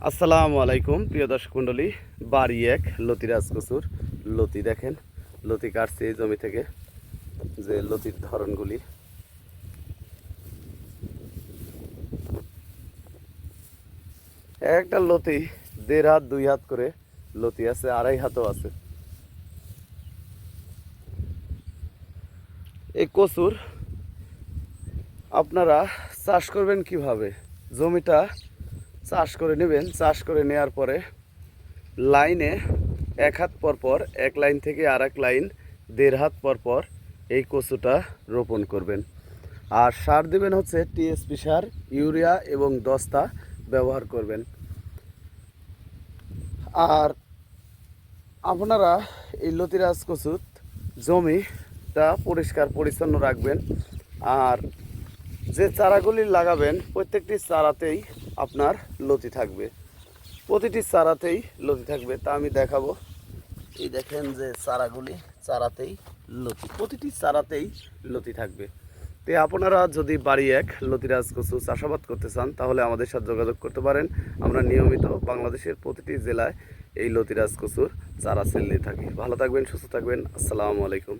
আসসালামু আলাইকুম প্রিয় দর্শক মণ্ডলী। বাড়ি এক লতিরাজ কচুর লতি দেখেন, লতি কাটছে এই জমি থেকে। যে লতির ধরনগুলি, একটা লতি 1.5 হাত 2 হাত করে লতি আছে, 2.5 হাতও আছে। এই কচুর আপনারা চাষ করবেন কিভাবে? জমিটা চাষ করে নেবেন। চাষ করে নেওয়ার পরে লাইনে 1 হাত পর পর, এক লাইন থেকে আর এক লাইন 1.5 হাত পর পর এই কচুটা রোপণ করবেন। আর সার দেবেন হচ্ছে টিএসপি সার, ইউরিয়া এবং দস্তা ব্যবহার করবেন। আর আপনারা এই লতিরাজ কচুর জমিটা পরিষ্কার পরিচ্ছন্ন রাখবেন। আর যে চারাগুলি লাগাবেন প্রত্যেকটি চারাতেই আপনার লতি থাকবে, প্রতিটি চারাতেই লতি থাকবে। তা আমি দেখাবো। এই দেখেন যে চারাগুলি, চারাতেই লতি, প্রতিটি চারাতেই লতি থাকবে। তো আপনারা যদি বাড়ি এক লতিরাজ কচু চাষাবাদ করতে চান তাহলে আমাদের সাথে যোগাযোগ করতে পারেন। আমরা নিয়মিত বাংলাদেশের প্রতিটি জেলায় এই লতিরাজ কচুর চারা সেল দিয়ে থাকি। ভালো থাকবেন, সুস্থ থাকবেন। আসসালামু আলাইকুম।